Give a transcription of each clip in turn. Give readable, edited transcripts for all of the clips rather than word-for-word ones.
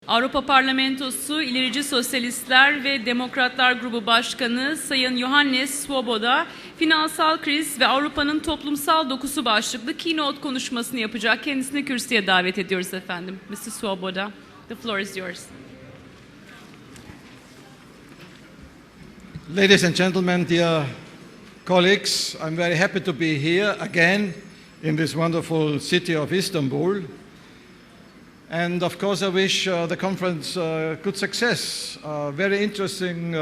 Avrupa Parlamentosu İlerici Sosyalistler ve Demokratlar Grubu Başkanı Sayın Johannes SWOBODA, Finansal, Kriz ve Avrupa'nın Toplumsal Dokusu başlıklı Keynote konuşmasını yapacak. Kendisini kürsüye davet ediyoruz efendim. Mr. SWOBODA, the floor is yours. Ladies and gentlemen, dear colleagues, I'm very happy to be here again in this wonderful city of Istanbul. And of course, I wish the conference good success. Very interesting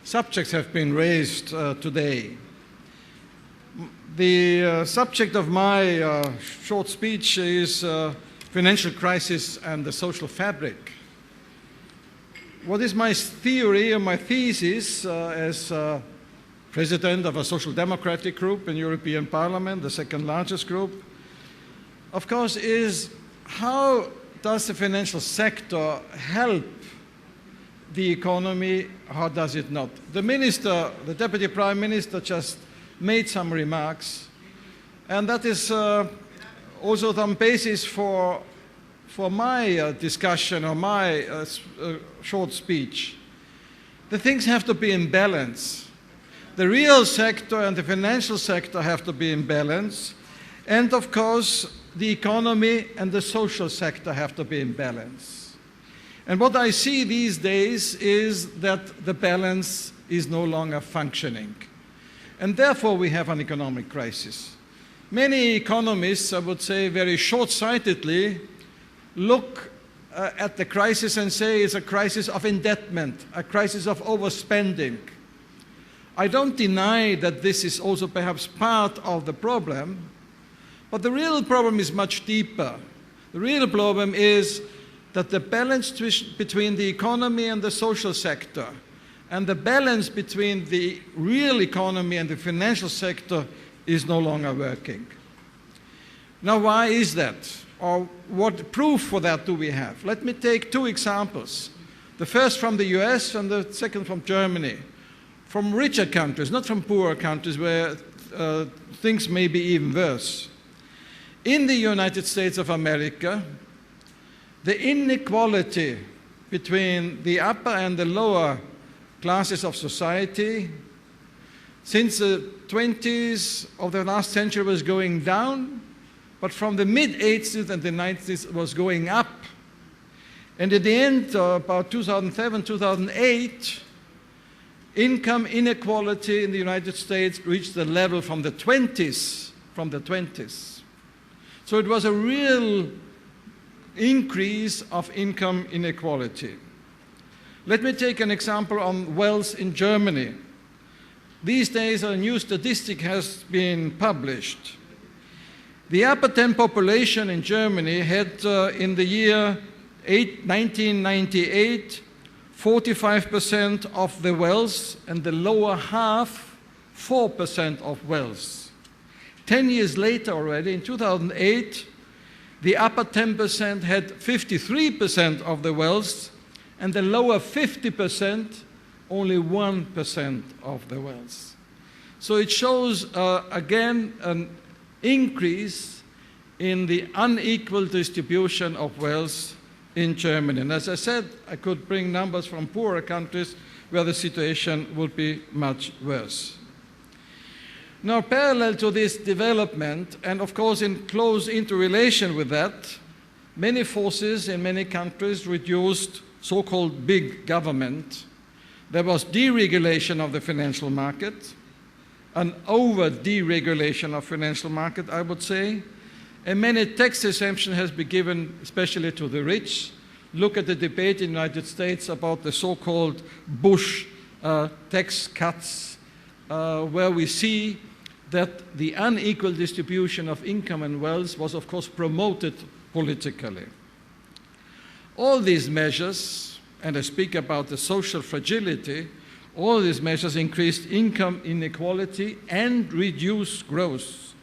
subjects have been raised today. The subject of my short speech is financial crisis and the social fabric. What is my theory or my thesis as president of a social democratic group in European Parliament, the second largest group, of course, is how does the financial sector help the economy? How does it not? The minister, the deputy prime minister, just made some remarks, and that is also some basis for my discussion or my short speech. The things have to be in balance. The real sector and the financial sector have to be in balance, and of course, the economy and the social sector have to be in balance. And what I see these days is that the balance is no longer functioning. And therefore we have an economic crisis. Many economists, I would say very short-sightedly, look at the crisis and say it's a crisis of indebtment, a crisis of overspending. I don't deny that this is also perhaps part of the problem, but the real problem is much deeper. The real problem is that the balance between the economy and the social sector and the balance between the real economy and the financial sector is no longer working. Now, why is that? Or what proof for that do we have? Let me take two examples. The first from the US and the second from Germany. From richer countries, not from poorer countries where things may be even worse. In the United States of America, the inequality between the upper and the lower classes of society since the 20s of the last century was going down, but from the mid-80s and the 90s was going up. And at the end, about 2007, 2008, income inequality in the United States reached the level from the 20s. So it was a real increase of income inequality. Let me take an example on wealth in Germany. These days a new statistic has been published. The upper 10 population in Germany had in the year 1998 45% of the wealth and the lower half 4% of wealth. 10 years later already, in 2008, the upper 10% had 53% of the wealth, and the lower 50% only 1% of the wealth. So it shows, again, an increase in the unequal distribution of wealth in Germany. And as I said, I could bring numbers from poorer countries where the situation would be much worse. Now, parallel to this development, and of course in close interrelation with that, many forces in many countries reduced so-called big government. There was deregulation of the financial market, an over-deregulation of financial market, I would say, and many tax exemption has been given especially to the rich. Look at the debate in the United States about the so-called Bush tax cuts, where we see that the unequal distribution of income and wealth was, of course, promoted politically. All these measures, and I speak about the social fragility, all these measures increased income inequality and reduced growth.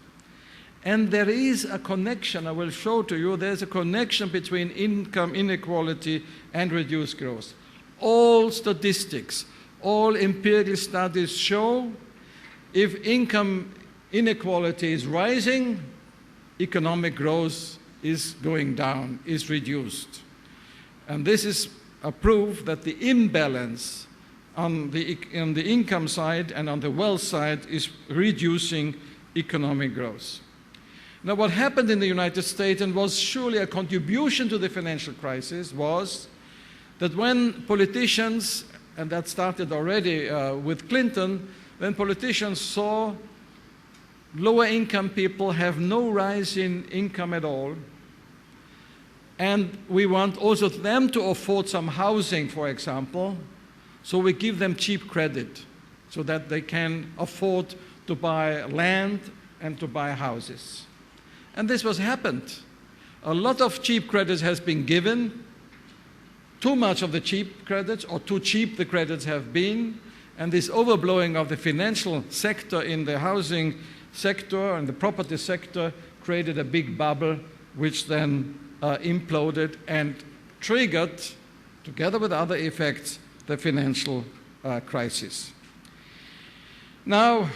And there is a connection, I will show to you, there's a connection between income inequality and reduced growth. All statistics, all empirical studies show if income inequality is rising, economic growth is going down, is reduced. And this is a proof that the imbalance on the income side and on the wealth side is reducing economic growth. Now, what happened in the United States, and was surely a contribution to the financial crisis, was that when politicians, and that started already with Clinton, when politicians saw lower income people have no rise in income at all, and we want also them to afford some housing, for example, so we give them cheap credit so that they can afford to buy land and to buy houses. And this was happened. A lot of cheap credits has been given, too much of the cheap credits, or too cheap the credits have been, and this overblowing of the financial sector in the housing sector and the property sector created a big bubble which then imploded and triggered, together with other effects, the financial crisis. Now,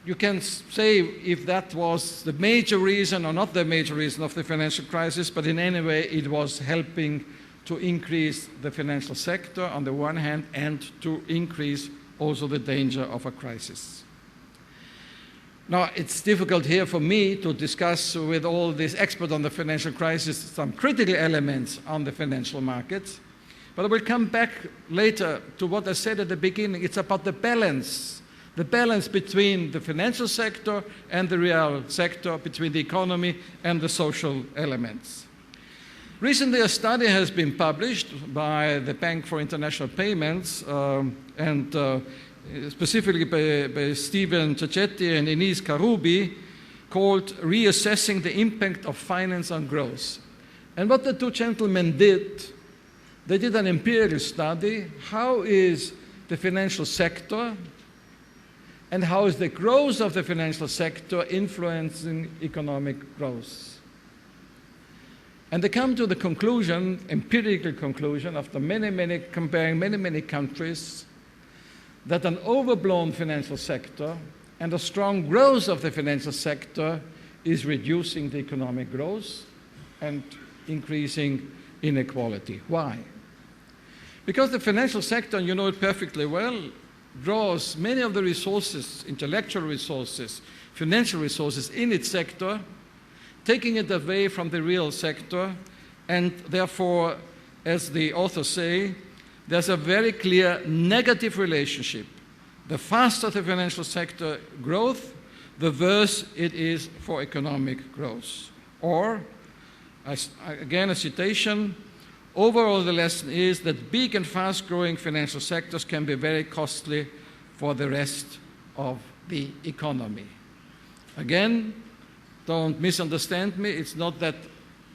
you can say if that was the major reason or not the major reason of the financial crisis, but in any way it was helping to increase the financial sector on the one hand and to increase also the danger of a crisis. Now, it's difficult here for me to discuss with all these experts on the financial crisis some critical elements on the financial markets, but I will come back later to what I said at the beginning. It's about the balance between the financial sector and the real sector, between the economy and the social elements. Recently, a study has been published by the Bank for International Payments and specifically by Stephen Cecchetti and Enis Karoubi, called Reassessing the Impact of Finance on Growth. And what the two gentlemen did, they did an empirical study. How is the financial sector and how is the growth of the financial sector influencing economic growth? And they come to the conclusion, empirical conclusion, after comparing many countries, that an overblown financial sector and a strong growth of the financial sector is reducing the economic growth and increasing inequality. Why? Because the financial sector, and you know it perfectly well, draws many of the resources, intellectual resources, financial resources in its sector, taking it away from the real sector, and therefore, as the authors say, there's a very clear negative relationship. The faster the financial sector growth, the worse it is for economic growth. Or, again a citation, overall the lesson is that big and fast-growing financial sectors can be very costly for the rest of the economy. Again, don't misunderstand me, it's not that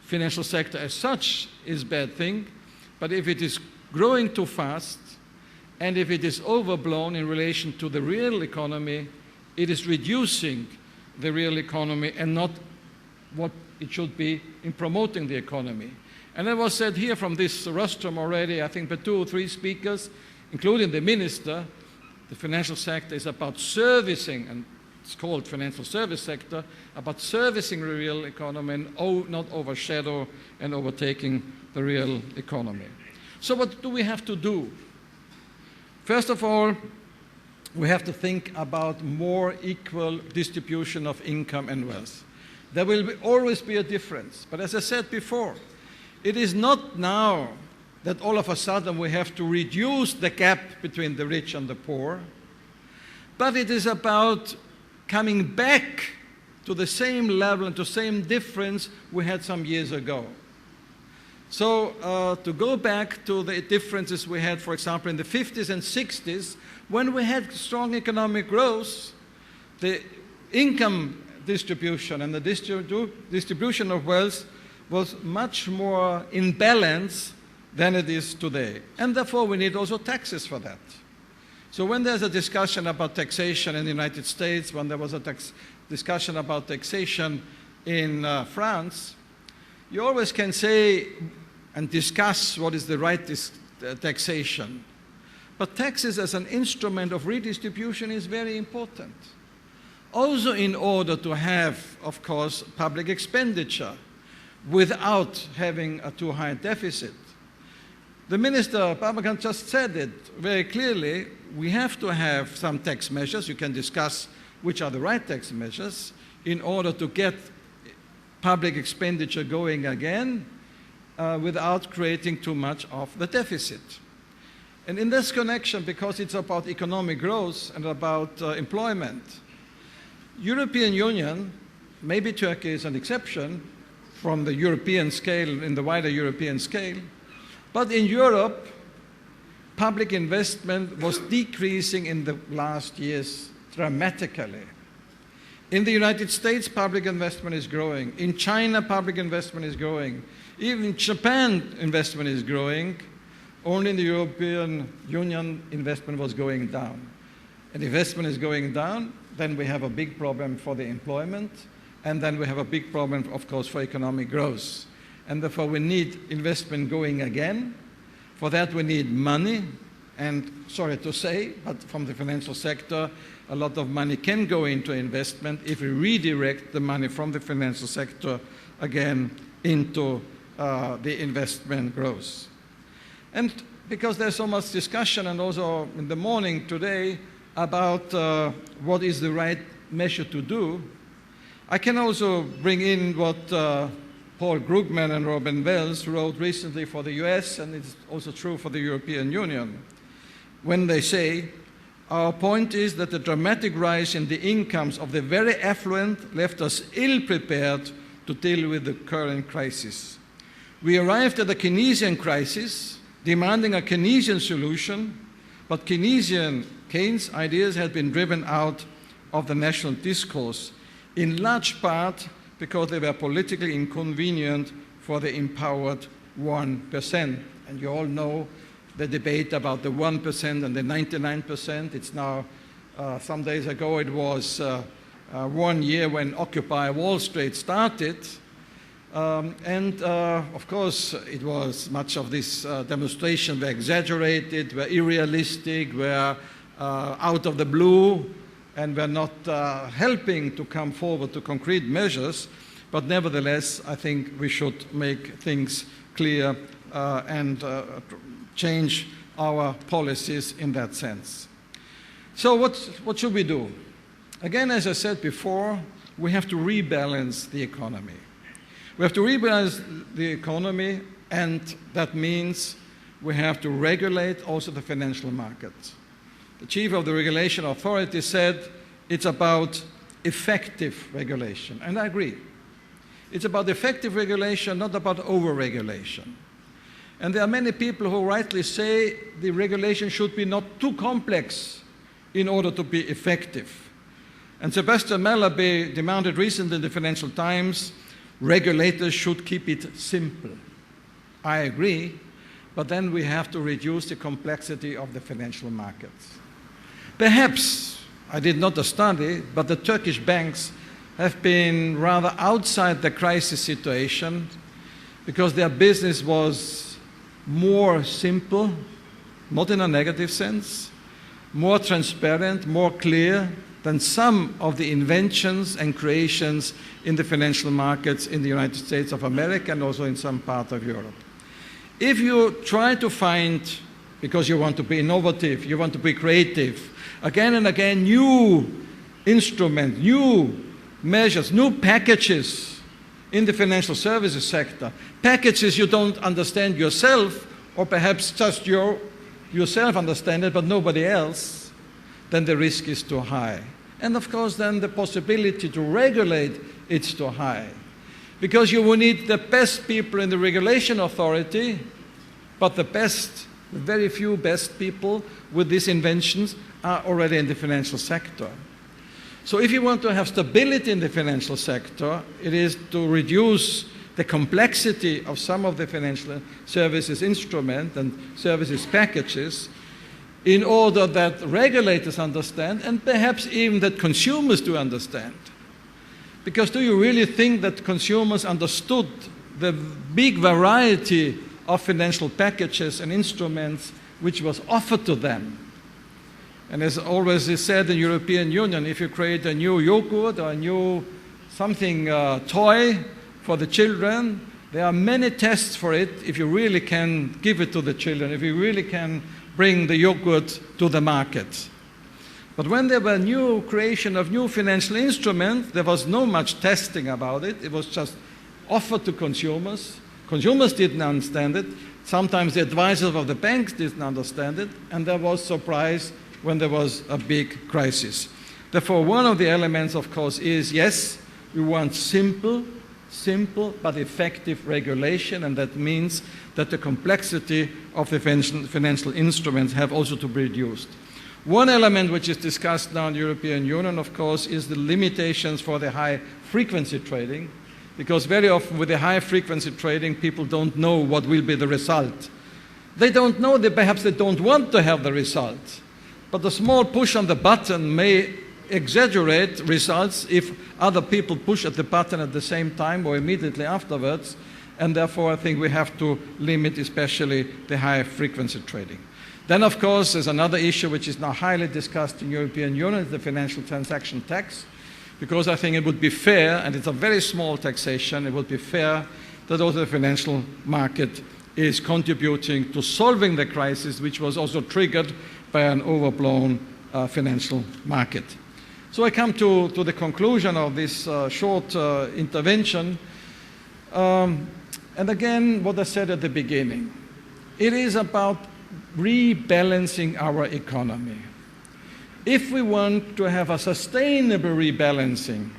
financial sector as such is a bad thing, but if it is growing too fast, and if it is overblown in relation to the real economy, it is reducing the real economy and not what it should be in promoting the economy. And it was said here from this rostrum already, I think by 2 or 3 speakers, including the minister, the financial sector is about servicing, and it's called financial service sector, about servicing the real economy and not overshadow and overtaking the real economy. So what do we have to do? First of all, we have to think about more equal distribution of income and wealth. There will always be a difference. But as I said before, it is not now that all of a sudden we have to reduce the gap between the rich and the poor, but it is about coming back to the same level and to the same difference we had some years ago. So to go back to the differences we had, for example, in the 50s and 60s, when we had strong economic growth, the income distribution and the distribution of wealth was much more in balance than it is today. And therefore, we need also taxes for that. So when there's a discussion about taxation in the United States, when there was a discussion about taxation in France, you always can say and discuss what is the right taxation. But taxes as an instrument of redistribution is very important. Also in order to have, of course, public expenditure. without having a too high deficit. The Minister Babakan just said it very clearly. We have to have some tax measures. You can discuss which are the right tax measures in order to get public expenditure going again without creating too much of the deficit. And in this connection, because it's about economic growth and about employment, European Union, maybe Turkey is an exception from the European scale, in the wider European scale, but in Europe, public investment was decreasing in the last years dramatically. In the United States, public investment is growing. In China, public investment is growing. Even in Japan, investment is growing. Only in the European Union, investment was going down. And investment is going down, then we have a big problem for the employment, and then we have a big problem, of course, for economic growth. And therefore, we need investment going again. For that, we need money. And sorry to say, but from the financial sector, a lot of money can go into investment if we redirect the money from the financial sector again into the investment growth. And because there's so much discussion, and also in the morning today, about what is the right measure to do, I can also bring in what Paul Krugman and Robin Wells wrote recently for the US, and it's also true for the European Union, when they say, our point is that the dramatic rise in the incomes of the very affluent left us ill-prepared to deal with the current crisis. We arrived at a Keynesian crisis, demanding a Keynesian solution, but Keynes' ideas had been driven out of the national discourse, in large part because they were politically inconvenient for the empowered 1%. And you all know the debate about the 1% and the 99%. It's now, some days ago, it was 1 year when Occupy Wall Street started. Of course, it was much of this demonstration were exaggerated, were unrealistic, were out of the blue, and were not helping to come forward to concrete measures. But nevertheless, I think we should make things clear and change our policies in that sense. So what should we do? Again, as I said before, we have to rebalance the economy. We have to rebalance the economy, and that means we have to regulate also the financial markets. The chief of the regulation authority said it's about effective regulation, and I agree. It's about effective regulation, not about over-regulation. And there are many people who rightly say the regulation should be not too complex in order to be effective. And Sebastian Mallaby demanded recently in the Financial Times, regulators should keep it simple. I agree, but then we have to reduce the complexity of the financial markets. Perhaps, I did not a study, but the Turkish banks have been rather outside the crisis situation because their business was more simple, not in a negative sense, more transparent, more clear than some of the inventions and creations in the financial markets in the United States of America and also in some part of Europe. If you try to find, because you want to be innovative, you want to be creative, again and again, new instruments, new measures, new packages in the financial services sector, packages you don't understand yourself, or perhaps just yourself understand it, but nobody else, then the risk is too high. And of course, then the possibility to regulate it's too high. Because you will need the best people in the regulation authority, but the very few best people with these inventions are already in the financial sector. So if you want to have stability in the financial sector, it is to reduce the complexity of some of the financial services instruments and services packages in order that regulators understand and perhaps even that consumers do understand. Because do you really think that consumers understood the big variety of financial packages and instruments which was offered to them? And as always is said in the European Union, if you create a new yogurt or a new something toy for the children, There are many tests for it if you really can give it to the children, if you really can bring the yogurt to the market. But when there were new creation of new financial instruments, there was no much testing about it. It was just offered to consumers. Consumers didn't understand it. Sometimes the advisors of the banks didn't understand it. And there was surprise when there was a big crisis. Therefore, one of the elements, of course, is, yes, we want simple but effective regulation, and that means that the complexity of the financial instruments have also to be reduced. One element which is discussed now in the European Union, of course, is the limitations for the high-frequency trading, because very often with the high-frequency trading, people don't know what will be the result. They don't know, perhaps they don't want to have the result, but a small push on the button may exaggerate results if other people push at the button at the same time or immediately afterwards, and therefore I think we have to limit especially the high-frequency trading. Then, of course, there's another issue which is now highly discussed in the European Union, is the financial transaction tax, because I think it would be fair, and it's a very small taxation, it would be fair that also the financial market is contributing to solving the crisis, which was also triggered by an overblown financial market. So I come to the conclusion of this short intervention. And again, what I said at the beginning, it is about rebalancing our economy. If we want to have a sustainable rebalancing,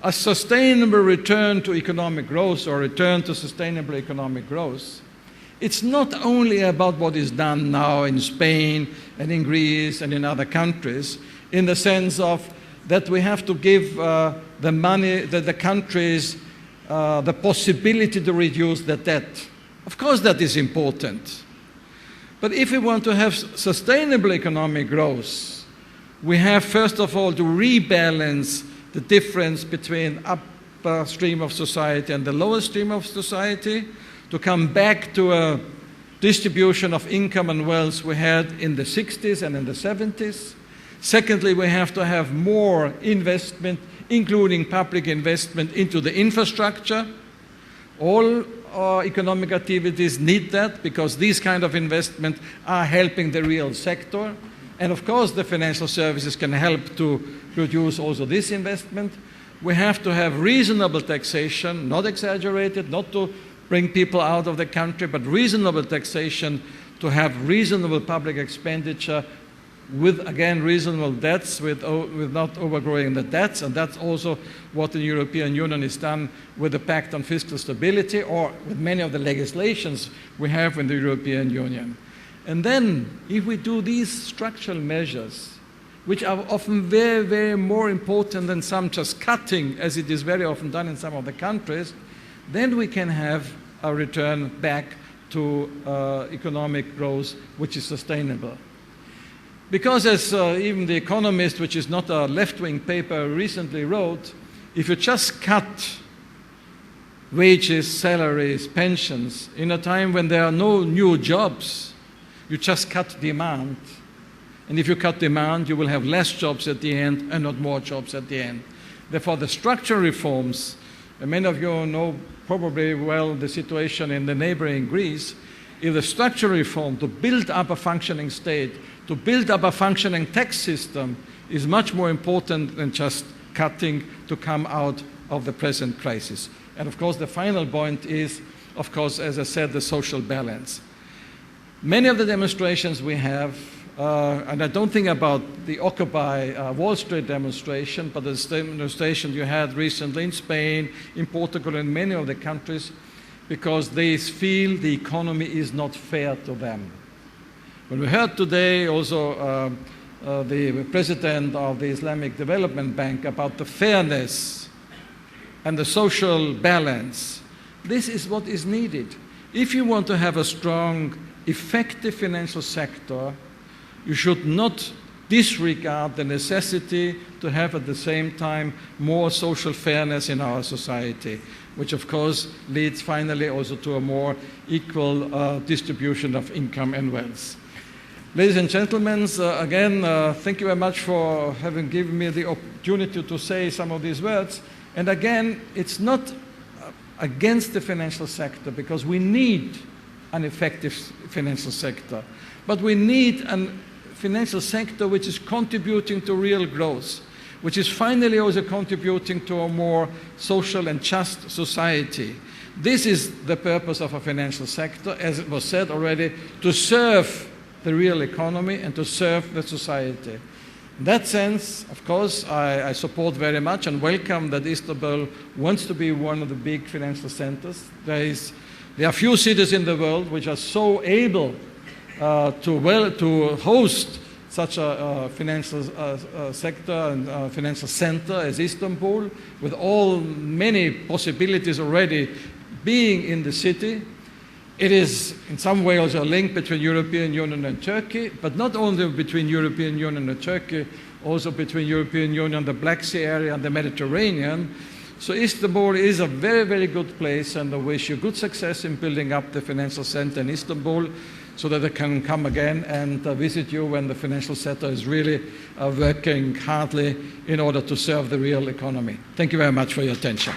a sustainable return to economic growth or return to sustainable economic growth, it's not only about what is done now in Spain and in Greece and in other countries, in the sense of that we have to give the money, the countries, the possibility to reduce the debt. Of course that is important. But if we want to have sustainable economic growth, we have first of all to rebalance the difference between upper stream of society and the lower stream of society, to come back to a distribution of income and wealth we had in the 60s and in the 70s. Secondly, we have to have more investment, including public investment, into the infrastructure. All our economic activities need that, because these kind of investment are helping the real sector. And of course, the financial services can help to produce also this investment. We have to have reasonable taxation, not exaggerated, not to bring people out of the country, but reasonable taxation, to have reasonable public expenditure with, again, reasonable debts, with not overgrowing the debts. And that's also what the European Union has done with the Pact on Fiscal Stability, or with many of the legislations we have in the European Union. And then, if we do these structural measures, which are often very, very more important than some just cutting, as it is very often done in some of the countries, then we can have a return back to economic growth which is sustainable. Because as even The Economist, which is not a left-wing paper, recently wrote, if you just cut wages, salaries, pensions in a time when there are no new jobs, you just cut demand. And if you cut demand, you will have less jobs at the end and not more jobs at the end. Therefore, the structural reforms, and many of you know probably well the situation in the neighboring Greece, is a structural reform to build up a functioning state, to build up a functioning tax system, is much more important than just cutting to come out of the present crisis. And of course, the final point is, of course, as I said, the social balance. Many of the demonstrations we have, and I don't think about the Occupy Wall Street demonstration, but the demonstration you had recently in Spain, in Portugal, in many of the countries, because they feel the economy is not fair to them. When we heard today also the president of the Islamic Development Bank about the fairness and the social balance, this is what is needed. If you want to have a strong, effective financial sector, you should not disregard the necessity to have at the same time more social fairness in our society, which of course leads finally also to a more equal distribution of income and wealth. Ladies and gentlemen, again, thank you very much for having given me the opportunity to say some of these words. And again, it's not against the financial sector because we need an effective financial sector. But we need a financial sector which is contributing to real growth, which is finally also contributing to a more social and just society. This is the purpose of a financial sector, as it was said already, to serve the real economy and to serve the society. In that sense, of course, I support very much and welcome that Istanbul wants to be one of the big financial centers. There are few cities in the world which are so able to host such a financial sector and financial center as Istanbul, with many possibilities already being in the city. It is in some way also a link between European Union and Turkey, but not only between European Union and Turkey, also between European Union, the Black Sea area and the Mediterranean. So Istanbul is a very, very good place, and I wish you good success in building up the financial center in Istanbul so that I can come again and visit you when the financial sector is really working hardly in order to serve the real economy. Thank you very much for your attention.